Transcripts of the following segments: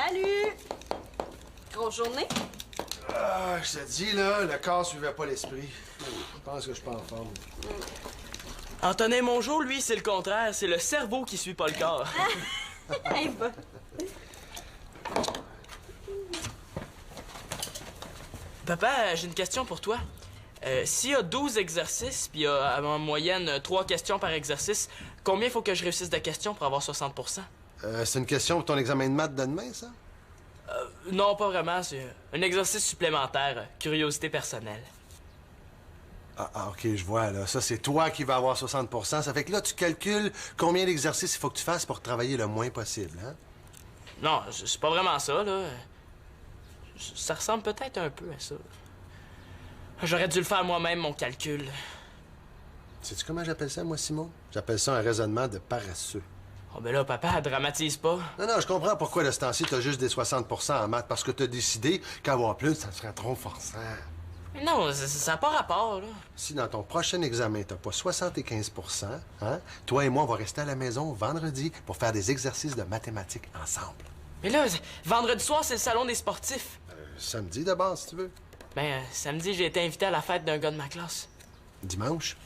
Salut! Grosse journée? Ah, je te dis, là, le corps suivait pas l'esprit. Je pense que je suis pas en forme. Antonin Mongeau, lui, c'est le contraire. C'est le cerveau qui suit pas le corps. Hey, va. Papa, j'ai une question pour toi. S'il y a 12 exercices, puis il y a en moyenne 3 questions par exercice, combien faut que je réussisse de questions pour avoir 60 c'est une question pour ton examen de maths de demain, ça? Non, pas vraiment. C'est un exercice supplémentaire. Curiosité personnelle. Ah, OK, je vois, là. Ça, c'est toi qui vas avoir 60 Ça fait que là, tu calcules combien d'exercices il faut que tu fasses pour travailler le moins possible, hein? Non, c'est pas vraiment ça, là. Ça ressemble peut-être un peu à ça. J'aurais dû le faire moi-même, mon calcul. Sais-tu comment j'appelle ça, moi, Simon? J'appelle ça un raisonnement de paresseux. Oh, ben là, papa, dramatise pas. Non, je comprends pourquoi de ce temps-ci, t'as juste des 60 en maths, parce que t'as décidé qu'avoir plus, ça te serait trop forçant. Mais non, ça n'a pas rapport, là. Si dans ton prochain examen, t'as pas 75 hein, toi et moi, on va rester à la maison vendredi pour faire des exercices de mathématiques ensemble. Mais là, vendredi soir, c'est le salon des sportifs. Samedi d'abord, si tu veux. Ben, samedi, j'ai été invité à la fête d'un gars de ma classe. Dimanche?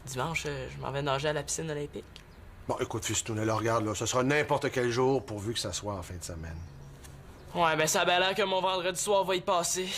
Dimanche, je m'en vais nager à la piscine olympique. Bon, écoute, Fistoun, là, regarde, là, ce sera n'importe quel jour pourvu que ça soit en fin de semaine. Ouais, ben ça a bien l'air que mon vendredi soir va y passer.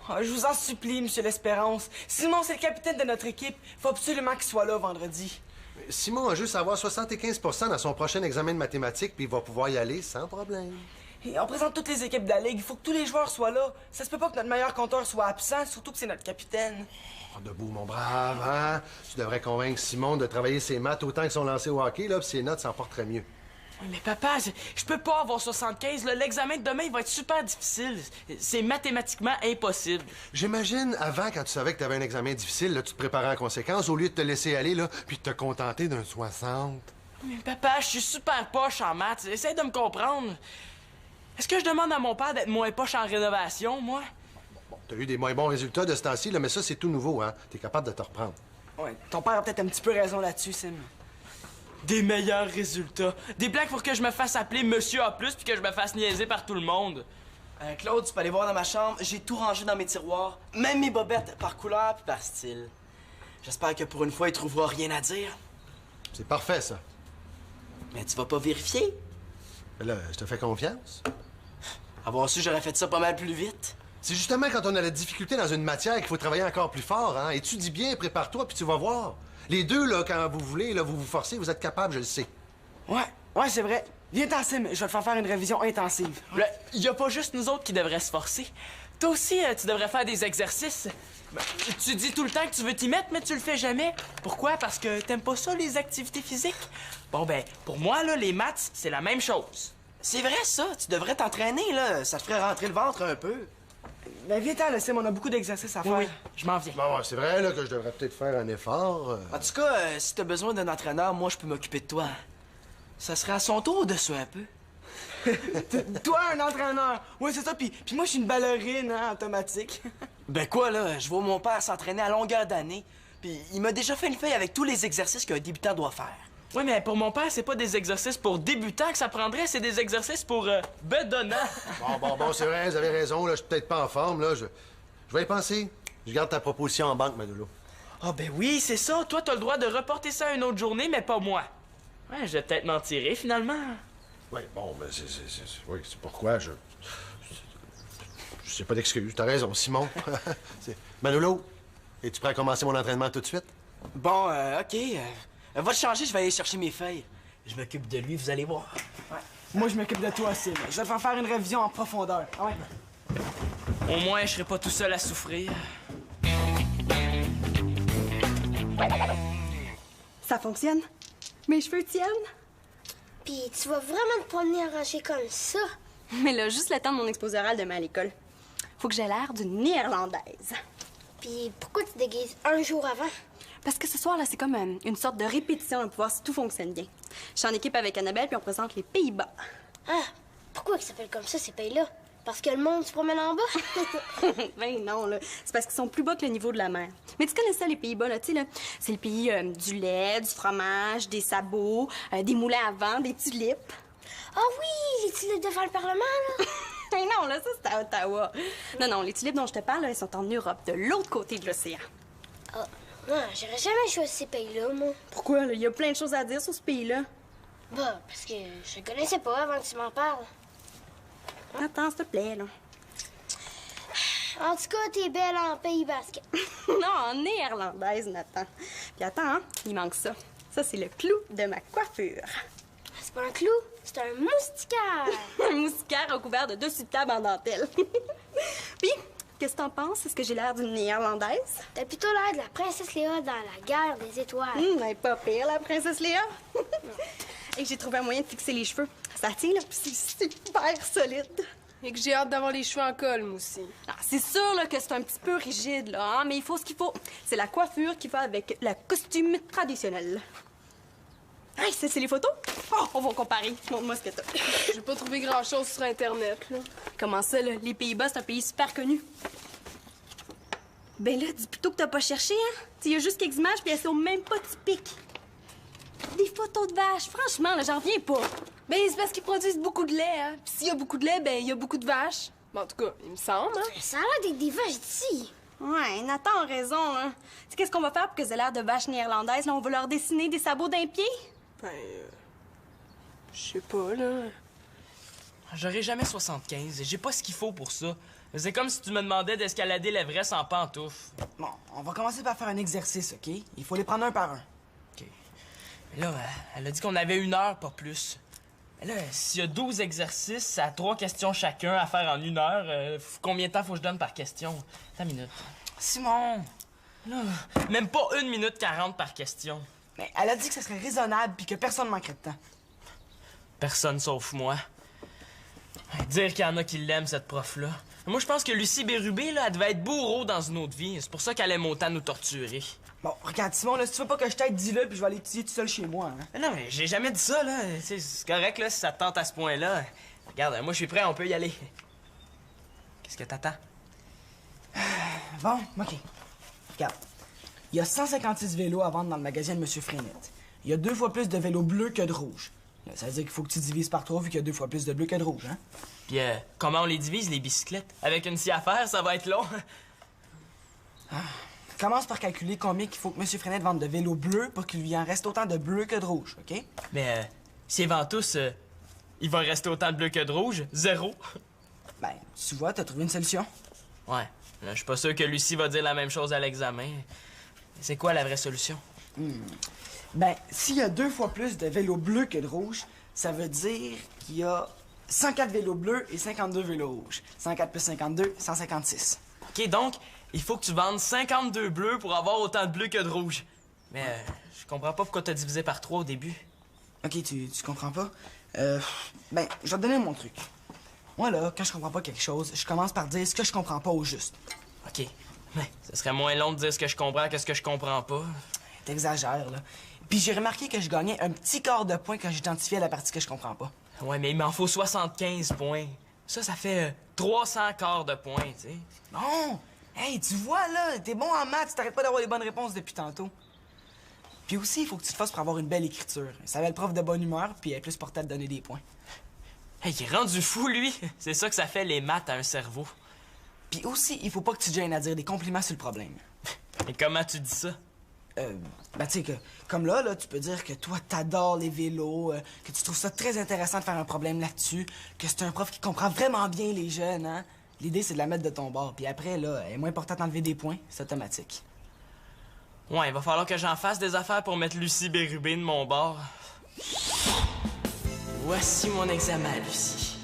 Oh, je vous en supplie, Monsieur l'Espérance. Simon, c'est le capitaine de notre équipe. Faut absolument qu'il soit là vendredi. Simon a juste à avoir 75 dans son prochain examen de mathématiques, puis il va pouvoir y aller sans problème. Et on présente toutes les équipes de la Ligue. Il faut que tous les joueurs soient là. Ça se peut pas que notre meilleur compteur soit absent, surtout que c'est notre capitaine. Oh, debout, mon brave, hein? Tu devrais convaincre Simon de travailler ses maths autant que son lancer au hockey, là, puis ses notes s'en porteraient mieux. Oui, mais papa, je peux pas avoir 75. Là. L'examen de demain, il va être super difficile. C'est mathématiquement impossible. J'imagine, avant, quand tu savais que tu avais un examen difficile, là, tu te préparais en conséquence, au lieu de te laisser aller, là, puis de te contenter d'un 60. Mais papa, je suis super poche en maths. Essaye de me comprendre. Est-ce que je demande à mon père d'être moins poche en rénovation, moi? Bon, t'as eu des moins bons résultats de ce temps-ci, là, mais ça, c'est tout nouveau, hein? T'es capable de te reprendre. Ouais, ton père a peut-être un petit peu raison là-dessus, Sim. Des meilleurs résultats. Des blagues pour que je me fasse appeler Monsieur A+, puis que je me fasse niaiser par tout le monde. Claude, tu peux aller voir dans ma chambre. J'ai tout rangé dans mes tiroirs. Même mes bobettes par couleur puis par style. J'espère que pour une fois, il trouvera rien à dire. C'est parfait, ça. Mais tu vas pas vérifier? Là, je te fais confiance. Avoir su, j'aurais fait ça pas mal plus vite. C'est justement quand on a la difficulté dans une matière qu'il faut travailler encore plus fort, hein? Étudie bien, prépare-toi, puis tu vas voir. Les deux, là, quand vous voulez, là, vous vous forcez, vous êtes capable, je le sais. Ouais, c'est vrai. Viens-t'en, Sim. Je vais te faire une révision intensive. Il y a pas juste nous autres qui devraient se forcer. Toi aussi, tu devrais faire des exercices. Ben, tu dis tout le temps que tu veux t'y mettre, mais tu le fais jamais. Pourquoi? Parce que t'aimes pas ça, les activités physiques? Bon, ben, pour moi, là, les maths, c'est la même chose. C'est vrai, ça. Tu devrais t'entraîner, là. Ça te ferait rentrer le ventre un peu. Ben, viens-t'en, là, Sim. On a beaucoup d'exercices à faire. Oui, je m'en viens. Bon, c'est vrai, là, que je devrais peut-être faire un effort. En tout cas, si t'as besoin d'un entraîneur, moi, je peux m'occuper de toi. Ça serait à son tour de suer un peu. Toi, un entraîneur. Ouais, c'est ça. Puis moi, je suis une ballerine, hein, automatique. Ben quoi, là? Je vois mon père s'entraîner à longueur d'année. Puis il m'a déjà fait une feuille avec tous les exercices qu'un débutant doit faire. Oui, mais pour mon père, c'est pas des exercices pour débutants que ça prendrait, c'est des exercices pour bedonnants. Bon, c'est vrai, vous avez raison, là, je suis peut-être pas en forme, là, je vais y penser. Je garde ta proposition en banque, Manolo. Ah ben oui, c'est ça. Toi, t'as le droit de reporter ça à une autre journée, mais pas moi. Ouais, je vais peut-être m'en tirer, finalement. Oui, bon, mais oui, c'est pourquoi je sais pas d'excuse. T'as raison, Simon. Manolo, es-tu prêt à commencer mon entraînement tout de suite? Bon, OK. Va te changer, je vais aller chercher mes feuilles. Je m'occupe de lui, vous allez voir. Ouais. Moi, je m'occupe de toi, Sim. Je vais te faire une révision en profondeur. Ah ouais. Au moins, je serai pas tout seul à souffrir. Ça fonctionne? Mes cheveux tiennent? Puis tu vas vraiment te promener arraché comme ça? Mais là, juste le temps de mon exposé oral demain à l'école. Faut que j'ai l'air d'une Néerlandaise. Puis pourquoi tu te déguises un jour avant? Parce que ce soir, là, c'est comme une sorte de répétition pour voir si tout fonctionne bien. Je suis en équipe avec Annabelle, puis on présente les Pays-Bas. Ah, pourquoi ils s'appellent comme ça, ces pays-là? Parce que le monde se promène en bas? Ben non, là. C'est parce qu'ils sont plus bas que le niveau de la mer. Mais tu connais ça, les Pays-Bas, là, tu sais, là. C'est le pays du lait, du fromage, des sabots, des moulins à vent, des tulipes. Ah oui, les tulipes devant le Parlement, là! Ben non, là, ça, c'est à Ottawa. Non, les tulipes dont je te parle, là, elles sont en Europe, de l'autre côté de l'océan. Ah, non, j'aurais jamais choisi ces pays-là, moi. Pourquoi, là? Il y a plein de choses à dire sur ce pays-là. Bah, parce que je connaissais pas avant que tu m'en parles. Attends, s'il te plaît, là. En tout cas, t'es belle en pays basque. Non, en néerlandaise, Nathan. Puis attends, hein, il manque ça. Ça, c'est le clou de ma coiffure. C'est pas un clou, c'est un moustiquaire. Un moustiquaire recouvert de 2 tables en dentelle. Puis, qu'est-ce que t'en penses? Est-ce que j'ai l'air d'une néerlandaise? T'as plutôt l'air de la princesse Léa dans la guerre des étoiles. Elle est pas pire, la princesse Léa. Et j'ai trouvé un moyen de fixer les cheveux. Ça tient, là, puis c'est super solide. Et que j'ai hâte d'avoir les cheveux en col, moi aussi. Ah, c'est sûr là, que c'est un petit peu rigide, là, hein, mais il faut ce qu'il faut. C'est la coiffure qui va avec le costume traditionnel. Hey, c'est les photos? Oh, on va comparer. Montre-moi ce que t'as. J'ai pas trouvé grand-chose sur Internet, là. Comment ça, là? Les Pays-Bas, c'est un pays super connu. Ben là, dis plutôt que t'as pas cherché, hein? Il y a juste quelques images, puis elles sont même pas typiques. Des photos de vaches, franchement, là, j'en reviens pas. Ben, c'est parce qu'ils produisent beaucoup de lait, hein. Puis s'il y a beaucoup de lait, ben, il y a beaucoup de vaches. Ben, en tout cas, il me semble, hein. Ça a l'air d'être des vaches d'ici. Ouais, Nathan a raison, hein. Tu sais, qu'est-ce qu'on va faire pour que ça ait l'air de vaches néerlandaises? Là, on va leur dessiner des sabots d'un pied? Ben, je sais pas, là. J'aurai jamais 75. J'ai pas ce qu'il faut pour ça. C'est comme si tu me demandais d'escalader l'Everest en pantoufles. Bon, on va commencer par faire un exercice, OK? Il faut les prendre un par un. OK. Mais là, elle a dit qu'on avait 1 heure, pas plus. Mais là, s'il y a 12 exercices à 3 questions chacun à faire en 1 heure, combien de temps faut que je donne par question? Attends une minute. Simon! Là, même pas 1 minute 40 par question. Mais elle a dit que ça serait raisonnable puis que personne manquerait de temps. Personne sauf moi. Dire qu'il y en a qui l'aiment, cette prof-là. Moi, je pense que Lucie Bérubé, là, elle devait être bourreau dans une autre vie. C'est pour ça qu'elle aime autant nous torturer. Bon, regarde, Simon, là, si tu veux pas que je t'aide, dis-le, puis je vais aller étudier tout seul chez moi, hein. Mais non, mais j'ai jamais dit ça, là. C'est correct, là, si ça te tente à ce point-là. Regarde, moi, je suis prêt, on peut y aller. Qu'est-ce que t'attends? Bon, OK. Regarde. Il y a 156 vélos à vendre dans le magasin de M. Frenette. Il y a 2 fois plus de vélos bleus que de rouges. Là, ça veut dire qu'il faut que tu divises par 3 vu qu'il y a 2 fois plus de bleus que de rouges, hein? Puis, comment on les divise, les bicyclettes? Avec une scie à faire, ça va être long. Commence par calculer combien il faut que M. Frenette vende de vélos bleus pour qu'il lui en reste autant de bleus que de rouges, OK? Mais, s'ils vendent tous, il va rester autant de bleu que de rouge. 0. Ben, tu vois, t'as trouvé une solution. Ouais. Là, je suis pas sûr que Lucie va dire la même chose à l'examen. C'est quoi la vraie solution? Ben, s'il y a 2 fois plus de vélos bleus que de rouges, ça veut dire qu'il y a 104 vélos bleus et 52 vélos rouges. 104 plus 52, 156. OK, donc, il faut que tu vendes 52 bleus pour avoir autant de bleus que de rouges. Mais je comprends pas pourquoi t'as divisé par 3 au début. OK, tu comprends pas? Ben, je vais te donner mon truc. Moi, là, quand je comprends pas quelque chose, je commence par dire ce que je comprends pas au juste. OK. Mais ce serait moins long de dire ce que je comprends que ce que je comprends pas. T'exagères, là. Puis j'ai remarqué que je gagnais un petit quart de point quand j'identifiais la partie que je comprends pas. Ouais, mais il m'en faut 75 points. Ça fait 300 quarts de points, tu sais. Non! Hey, tu vois, là, t'es bon en maths, t'arrêtes pas d'avoir les bonnes réponses depuis tantôt. Puis aussi, il faut que tu te fasses pour avoir une belle écriture. Ça va le prof de bonne humeur, puis elle est plus portée à te donner des points. Hey, il est rendu fou, lui. C'est ça que ça fait, les maths à un cerveau. Puis aussi, il faut pas que tu te gênes à dire des compliments sur le problème. Et comment tu dis ça? Ben, tu sais, que comme là, tu peux dire que toi, t'adores les vélos, que tu trouves ça très intéressant de faire un problème là-dessus, que c'est un prof qui comprend vraiment bien les jeunes, hein. L'idée, c'est de la mettre de ton bord. Puis après, là, elle est moins importante d'enlever des points, c'est automatique. Ouais, il va falloir que j'en fasse des affaires pour mettre Lucie Bérubé de mon bord. Voici mon examen, Lucie.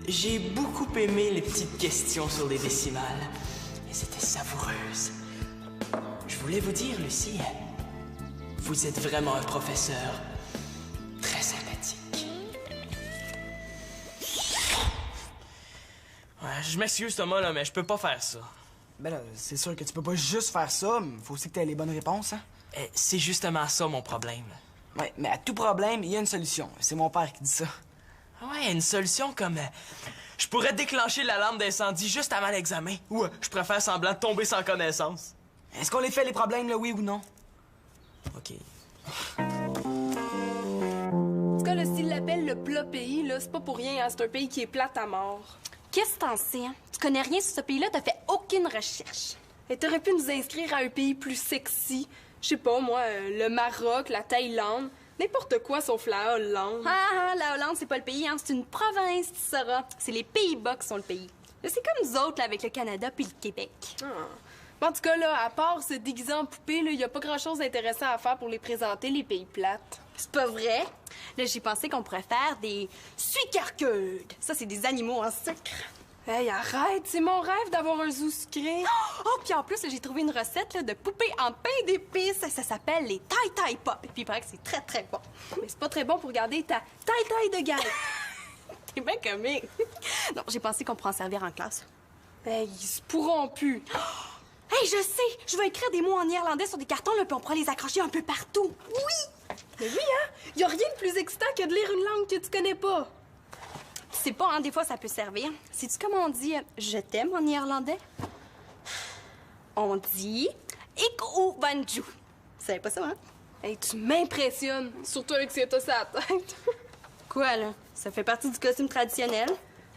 J'ai beaucoup aimé les petites questions sur les décimales. Elles étaient savoureuses. Je voulais vous dire, Lucie, Vous êtes vraiment un professeur très sympathique. Ouais, je m'excuse, Thomas, là, mais je peux pas faire ça. Ben là, c'est sûr que tu peux pas juste faire ça, mais faut aussi que t'aies les bonnes réponses, hein? C'est justement ça, mon problème. Ouais, mais à tout problème, il y a une solution. C'est mon père qui dit ça. Ouais, une solution comme... je pourrais déclencher l'alarme d'incendie juste avant l'examen. Ou je pourrais faire semblant de tomber sans connaissance. Est-ce qu'on les fait, les problèmes, là, oui ou non? OK. En tout cas, là, s'il l'appelle le plat pays, là, c'est pas pour rien, hein. C'est un pays qui est plate à mort. Qu'est-ce que t'en sais, hein? Tu connais rien sur ce pays-là, t'as fait aucune recherche. Et t'aurais pu nous inscrire à un pays plus sexy. Je sais pas, moi, le Maroc, la Thaïlande, n'importe quoi sauf la Hollande. Ah, la Hollande, c'est pas le pays, hein? C'est une province, tu sauras. C'est les Pays-Bas qui sont le pays. Là, c'est comme nous autres, là, avec le Canada puis le Québec. Ah. En tout cas, là, à part se déguiser en poupée, il y a pas grand-chose d'intéressant à faire pour les présenter, les pays plates. C'est pas vrai? Là, j'ai pensé qu'on pourrait faire des suicarqueudes. Ça, c'est des animaux en sucre. Hey, arrête! C'est mon rêve d'avoir un zoo sucré. Oh, puis en plus, là, j'ai trouvé une recette là, de poupées en pain d'épices. Ça s'appelle les tai-tai pop. Puis il paraît que c'est très, très bon. Mais c'est pas très bon pour garder ta taille de galette. T'es bien comique. Non, j'ai pensé qu'on pourrait en servir en classe. Hey, ils se pourront plus. Hey, je sais! Je vais écrire des mots en irlandais sur des cartons, là, puis on pourra les accrocher un peu partout. Oui! Mais oui, hein? Y a rien de plus excitant que de lire une langue que tu connais pas. Tu sais pas, hein, des fois, ça peut servir. Sais-tu comment on dit « je t'aime » en irlandais? On dit « ik ou vanju ». Tu savais pas ça, hein? Hey, tu m'impressionnes, surtout avec ce que t'as sur la tête. Quoi, là? Ça fait partie du costume traditionnel.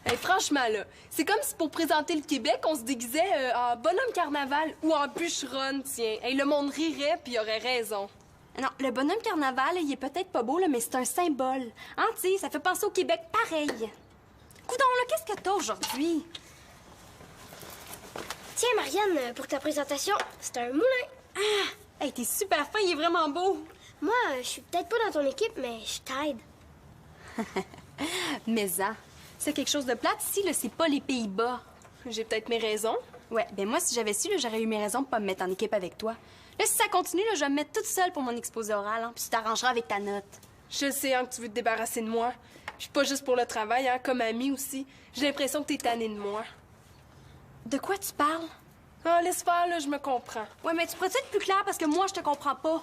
Hey, franchement, là, c'est comme si pour présenter le Québec, on se déguisait en bonhomme carnaval ou en bûcheronne, tiens. Hey, le monde rirait puis il aurait raison. Non, le bonhomme carnaval, il est peut-être pas beau, là, mais c'est un symbole. Hein, tu sais, ça fait penser au Québec pareil. Coudon, là, qu'est-ce que t'as aujourd'hui? Tiens, Marianne, pour ta présentation, c'est un moulin. Ah! Hey, t'es super fin, il est vraiment beau. Moi, je suis peut-être pas dans ton équipe, mais je t'aide. Mais ça, c'est quelque chose de plate ici, là, c'est pas les Pays-Bas. J'ai peut-être mes raisons. Ouais, ben moi, si j'avais su, là, j'aurais eu mes raisons pour pas me mettre en équipe avec toi. Là, si ça continue, là, je vais me mettre toute seule pour mon exposé oral, hein, puis tu t'arrangeras avec ta note. Je sais, hein, que tu veux te débarrasser de moi. Puis pas juste pour le travail, hein, comme amie aussi. J'ai l'impression que t'es tannée de moi. De quoi tu parles? Ah, laisse faire, là, je me comprends. Ouais, mais tu pourrais être plus clair parce que moi, je te comprends pas.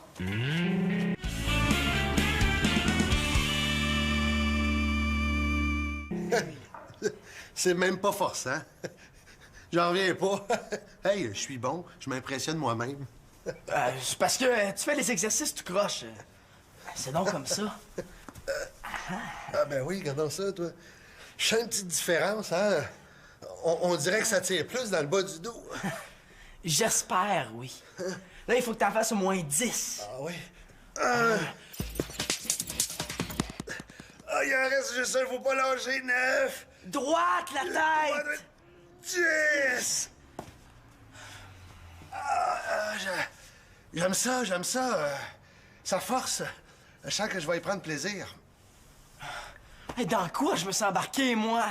C'est même pas forçant. J'en reviens pas. Hey, je suis bon, je m'impressionne moi-même. C'est parce que tu fais les exercices, tu croches. C'est donc comme ça. Ah ben oui, regardons ça, toi. Je sens une petite différence, hein? On dirait que ça tire plus dans le bas du dos. J'espère, oui. Là, il faut que t'en fasses au moins 10. Ah oui? Ah, il en reste juste un, faut pas lâcher, 9. Droite, la tête! 10! J'aime ça, j'aime ça. Ça force. Je sens que je vais y prendre plaisir. Hey, dans quoi je me suis embarqué, moi?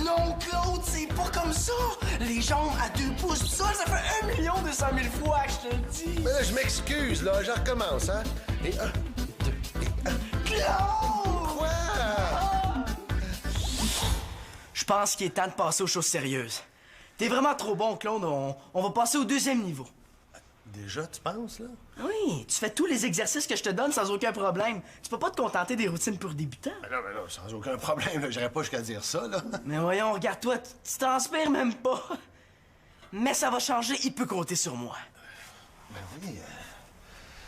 Non, Claude, c'est pas comme ça! Les jambes à 2 pouces pis ça fait 1 200 000 fois que je te le dis! Mais là, je m'excuse, là, je recommence, hein? Et 1, 2, et 1. Claude! Quoi? Je pense qu'il est temps de passer aux choses sérieuses. T'es vraiment trop bon, Claude. On va passer au 2e niveau. Déjà, tu penses, là? Oui, tu fais tous les exercices que je te donne sans aucun problème. Tu peux pas te contenter des routines pour débutants. Mais là, sans aucun problème, là, j'irais pas jusqu'à dire ça, là. Mais voyons, regarde-toi, tu transpires même pas. Mais ça va changer, il peut compter sur moi. Ben oui.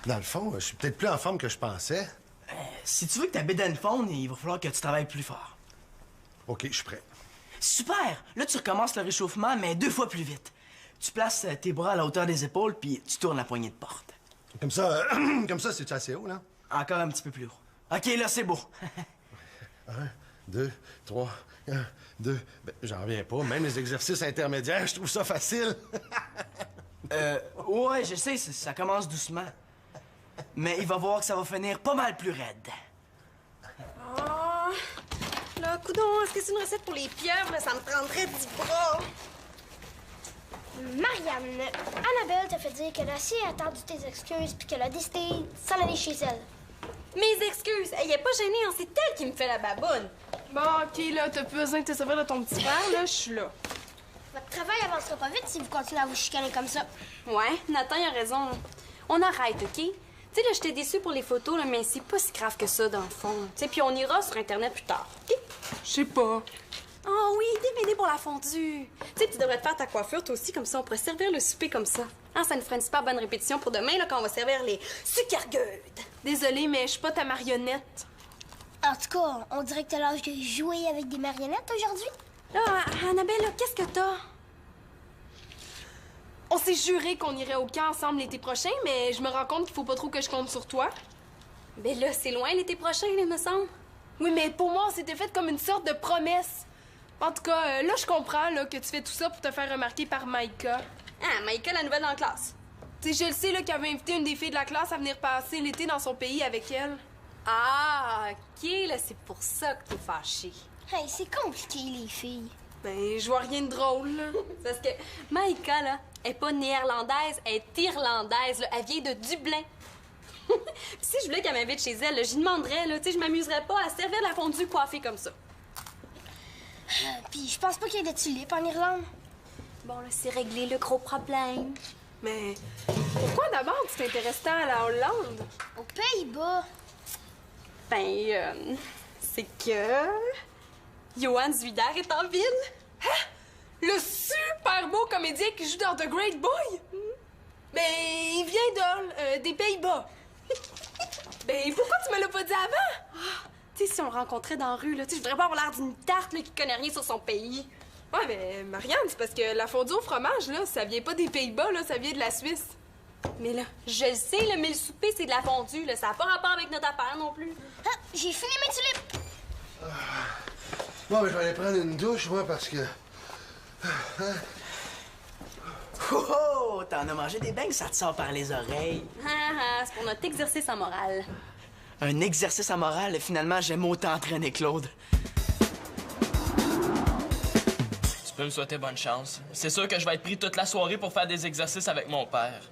Dans le fond, je suis peut-être plus en forme que je pensais. Si tu veux que ta bédaine fonde, il va falloir que tu travailles plus fort. OK, je suis prêt. Super! Là, tu recommences le réchauffement, mais 2 fois plus vite. Tu places tes bras à la hauteur des épaules, puis tu tournes la poignée de porte. Comme ça, c'est assez haut, là? Encore un petit peu plus haut. OK, là, c'est beau. 1, 2, 3, 1, 2... Ben, j'en reviens pas. Même les exercices intermédiaires, je trouve ça facile. Ouais, je sais, ça commence doucement. Mais il va voir que ça va finir pas mal plus raide. Oh, là, coudon, est-ce que c'est une recette pour les pieuvres? Là, ça me prendrait 10 bras. Marianne, Annabelle t'a fait dire qu'elle a assez attendu tes excuses puis qu'elle a décidé de s'en aller chez elle. Mes excuses. Elle est pas gênée, hein, c'est elle qui me fait la baboune. Bon, OK, là, t'as plus besoin de te servir de ton petit frère, là, je suis là. Votre travail avancera pas vite si vous continuez à vous chicaner comme ça. Ouais, Nathan, il a raison. On arrête, OK? Tu sais, là, j'étais déçue pour les photos, là, mais c'est pas si grave que ça, dans le fond. Tu sais, puis on ira sur Internet plus tard, OK? Je sais pas. Oh oui, DVD pour la fondue. Tu sais, tu devrais te faire ta coiffure, toi aussi, comme ça, on pourrait servir le souper comme ça. Hein, ça nous ferait une super bonne répétition pour demain, là, quand on va servir les suckergueudes. Désolée, mais je suis pas ta marionnette. En tout cas, on dirait que t'as l'âge de jouer avec des marionnettes aujourd'hui. Là, Annabelle, là, qu'est-ce que t'as? On s'est juré qu'on irait au camp ensemble l'été prochain, mais je me rends compte qu'il faut pas trop que je compte sur toi. Ben là, c'est loin l'été prochain, là, me semble. Oui, mais pour moi, on s'était fait comme une sorte de promesse. En tout cas, là, je comprends là, que tu fais tout ça pour te faire remarquer par Maïka. Ah, Maïka, la nouvelle dans la classe. Tu sais, je le sais là, qu'elle avait invité une des filles de la classe à venir passer l'été dans son pays avec elle. Ah, OK, là, c'est pour ça que t'es fâchée. Hey, c'est compliqué, les filles. Ben, je vois rien de drôle, là. Parce que Maïka, là, elle est pas néerlandaise, elle est irlandaise, là. Elle vient de Dublin. Puis si je voulais qu'elle m'invite chez elle, là, j'y demanderais, là, tu sais, je m'amuserais pas à servir de la fondue coiffée comme ça. Puis je pense pas qu'il y ait de tulipes en Irlande. Bon, là, c'est réglé le gros problème. Mais pourquoi d'abord tu t'intéresses tant à la Hollande? Aux Pays-Bas. Ben, c'est que... Johan Zwider est en ville. Le super beau comédien qui joue dans The Great Boy? Ben, il vient des Pays-Bas. Ben, pourquoi tu me l'as pas dit avant? Tu sais, si on le rencontrait dans la rue, là, tu sais, je voudrais pas avoir l'air d'une tarte, là, qui connaît rien sur son pays. Ouais, mais Marianne, c'est parce que la fondue au fromage, là, ça vient pas des Pays-Bas, là, ça vient de la Suisse. Mais là, je le sais, là, mais le souper, c'est de la fondue, là. Ça n'a pas rapport avec notre affaire non plus. Ah, j'ai fini mes tulipes. Bon, ben, je vais aller prendre une douche, moi, parce que... Oh, oh, t'en as mangé des beignes, ça te sort par les oreilles. C'est pour notre exercice en morale. Un exercice à morale, finalement, j'aime autant entraîner Claude. Tu peux me souhaiter bonne chance. C'est sûr que je vais être pris toute la soirée pour faire des exercices avec mon père.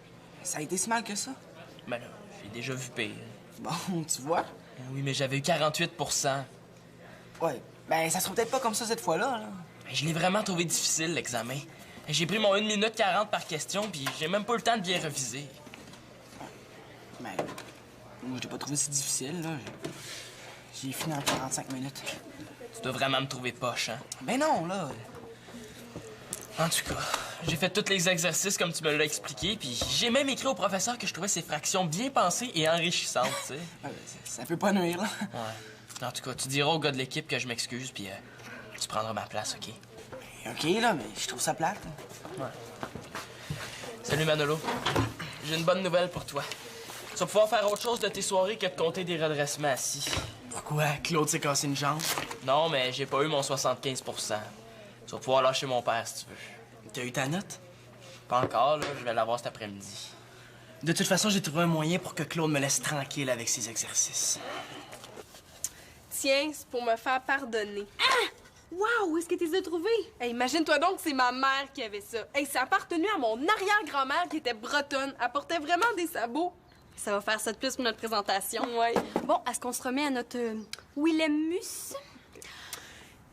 Ça a été si mal que ça? Ben là, j'ai déjà vu pire. Bon, tu vois. Oui, mais j'avais eu 48 Ouais, ben ça sera peut-être pas comme ça cette fois-là, là. Je l'ai vraiment trouvé difficile, l'examen. J'ai pris mon 1 minute 40 par question, puis j'ai même pas eu le temps de bien reviser. Ben, moi, j'ai pas trouvé si difficile, là. J'ai fini en 45 minutes. Tu dois vraiment me trouver poche, hein? Ben non, là. En tout cas, j'ai fait tous les exercices comme tu me l'as expliqué, puis j'ai même écrit au professeur que je trouvais ses fractions bien pensées et enrichissantes, tu sais. Ouais, ben, ça peut pas nuire, là. Ouais. En tout cas, tu diras au gars de l'équipe que je m'excuse, puis tu prendras ma place, OK? OK, là, mais je trouve ça plate. Ouais. Salut, Manolo. J'ai une bonne nouvelle pour toi. Tu vas pouvoir faire autre chose de tes soirées que de compter des redressements assis. Pourquoi? Claude s'est cassé une jambe. Non, mais j'ai pas eu mon 75 Tu vas pouvoir lâcher mon père si tu veux. T'as eu ta note? Pas encore, là. Je vais l'avoir cet après-midi. De toute façon, j'ai trouvé un moyen pour que Claude me laisse tranquille avec ses exercices. Tiens, c'est pour me faire pardonner. Wow, où est-ce que tu les as trouvés? Hey, imagine-toi donc que c'est ma mère qui avait ça. Hey, ça appartenu à mon arrière-grand-mère qui était bretonne. Elle portait vraiment des sabots. Ça va faire ça de plus pour notre présentation. Ouais. Bon, est-ce qu'on se remet à notre Willemus?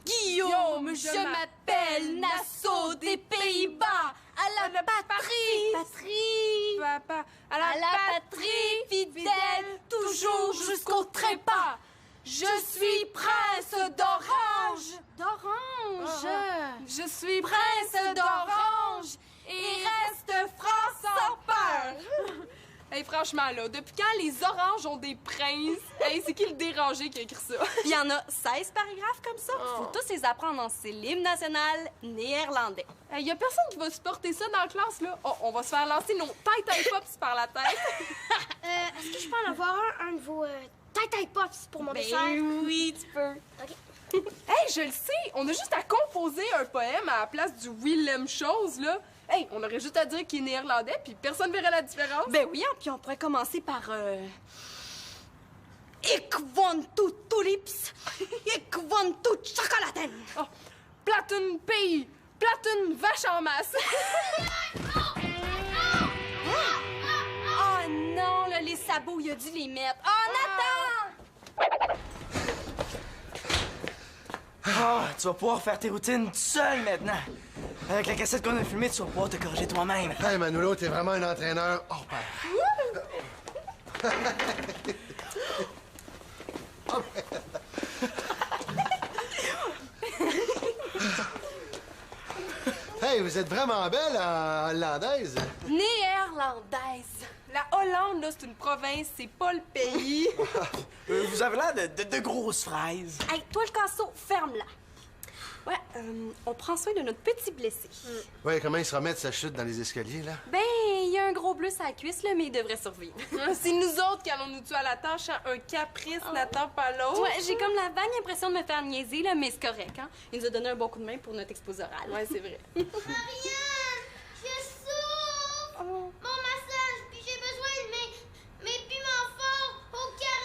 Guillaume, je m'appelle Nassau des Pays-Bas, à la patrie, Papa, à à la patrie fidèle, toujours jusqu'au trépas. Je suis prince d'Orange. D'Orange. Je suis Prince d'Orange. Et reste France sans peur. Hey, franchement, là, depuis quand les oranges ont des princes? Hey, c'est qui le dérangé qui a écrit ça? Il y en a 16 paragraphes comme ça. Faut tous les apprendre en c'est l'hymne national néerlandais. Hey, y a personne qui va supporter ça dans la classe, là. Oh, on va se faire lancer nos tête pops par la tête. Est-ce que je peux en avoir un de vos tie pops pour mon dessert? oui, tu peux. OK. Hey, je le sais! On a juste à composer un poème à la place du Willem Chose, là. Hey, on aurait juste à dire qu'il est néerlandais, puis personne verrait la différence. Ben oui, hein, puis on pourrait commencer par Ik want tulips, ik want chocolaten. Oh, Platten Pays, flatte une vache en masse. Oh non, là, les sabots, il a dû les mettre. Oh, Nathan! Ah, tu vas pouvoir faire tes routines tout seul maintenant. Avec la cassette qu'on a filmée, tu vas pouvoir te corriger toi-même. Hey, Manolo, t'es vraiment un entraîneur hors pair. Hey, vous êtes vraiment belle en hollandaise. Néerlandaise. La Hollande, là, c'est une province, c'est pas le pays. Vous avez l'air de grosses fraises. Hey, toi, le casseau, ferme-la. Ouais, on prend soin de notre petit blessé. Ouais, comment il se remet de sa chute dans les escaliers, là? Ben, il y a un gros bleu sur la cuisse, là, mais il devrait survivre. C'est nous autres qui allons nous tuer à la tâche, hein? Un caprice n'attend pas l'autre. Ouais, j'ai comme la vague impression de me faire niaiser, là, mais c'est correct, hein? Il nous a donné un bon coup de main pour notre exposé oral. Ouais, c'est vrai. Marianne, je souffre. Mon massage, puis j'ai besoin de mes piments forts au caramel.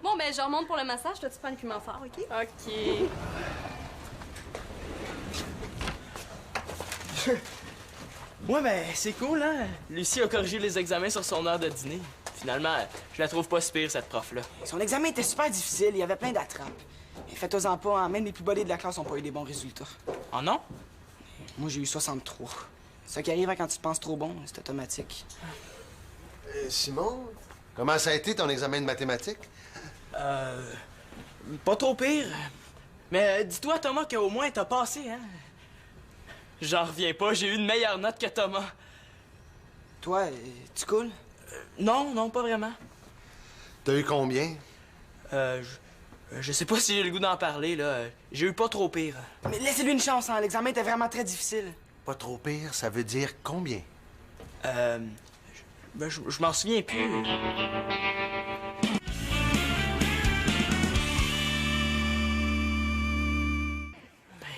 Bon, ben, je remonte pour le massage. Toi, tu prends le piment fort, OK? OK. Ouais, ben, c'est cool, hein? Lucie a corrigé les examens sur son heure de dîner. Finalement, je la trouve pas si pire, cette prof-là. Son examen était super difficile, il y avait plein d'attrapes. Mais faites-en pas, hein, même les plus bolés de la classe n'ont pas eu des bons résultats. Oh non? Moi, j'ai eu 63. Ce qui arrive quand tu te penses trop bon, c'est automatique. Simon, comment ça a été ton examen de mathématiques? Pas trop pire. Mais dis-toi, Thomas, qu'au moins t'as passé, hein? J'en reviens pas, j'ai eu une meilleure note que Thomas. Toi, tu coules? Non, pas vraiment. T'as eu combien? Je sais pas si j'ai le goût d'en parler, là. J'ai eu pas trop pire. Mais laissez-lui une chance, hein, l'examen était vraiment très difficile. Pas trop pire, ça veut dire combien? Je m'en souviens plus.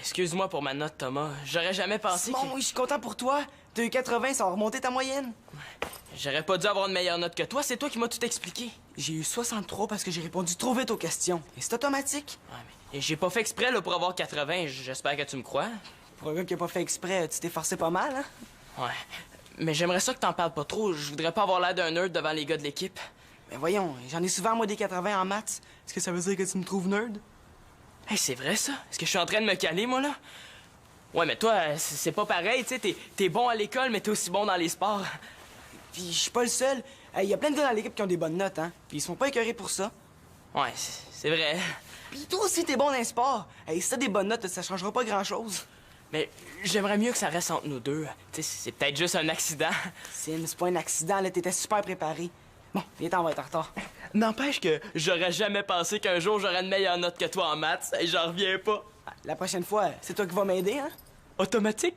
Excuse-moi pour ma note, Thomas. J'aurais jamais pensé Simon, oui, je suis content pour toi. T'as eu 80, ça va remonter ta moyenne. J'aurais pas dû avoir une meilleure note que toi. C'est toi qui m'as tout expliqué. J'ai eu 63 parce que j'ai répondu trop vite aux questions. Et c'est automatique. Ouais, mais j'ai pas fait exprès là, pour avoir 80. J'espère que tu me crois. Pour un gars qui a pas fait exprès, tu t'es forcé pas mal, hein? Ouais. Mais j'aimerais ça que t'en parles pas trop. Je voudrais pas avoir l'air d'un nerd devant les gars de l'équipe. Mais voyons, j'en ai souvent, moi, des 80 en maths. Est-ce que ça veut dire que tu me trouves nerd? Hey, c'est vrai, ça? Est-ce que je suis en train de me caler, moi, là? Ouais, mais toi, c'est pas pareil, tu sais. T'es bon à l'école, mais t'es aussi bon dans les sports. Puis je suis pas le seul. Il y a plein de gars dans l'équipe qui ont des bonnes notes, hein? Puis ils sont pas écœurés pour ça. Ouais, c'est vrai. Puis toi aussi, t'es bon dans les sports. Si t'as des bonnes notes, ça changera pas grand-chose. Mais j'aimerais mieux que ça reste entre nous deux. Tu sais, c'est peut-être juste un accident. Sim, c'est pas un accident, là. T'étais super préparé. Bon, viens-t'en, on va être en retard. N'empêche que j'aurais jamais pensé qu'un jour j'aurais une meilleure note que toi en maths. Et j'en reviens pas. La prochaine fois, c'est toi qui vas m'aider, hein? Automatique?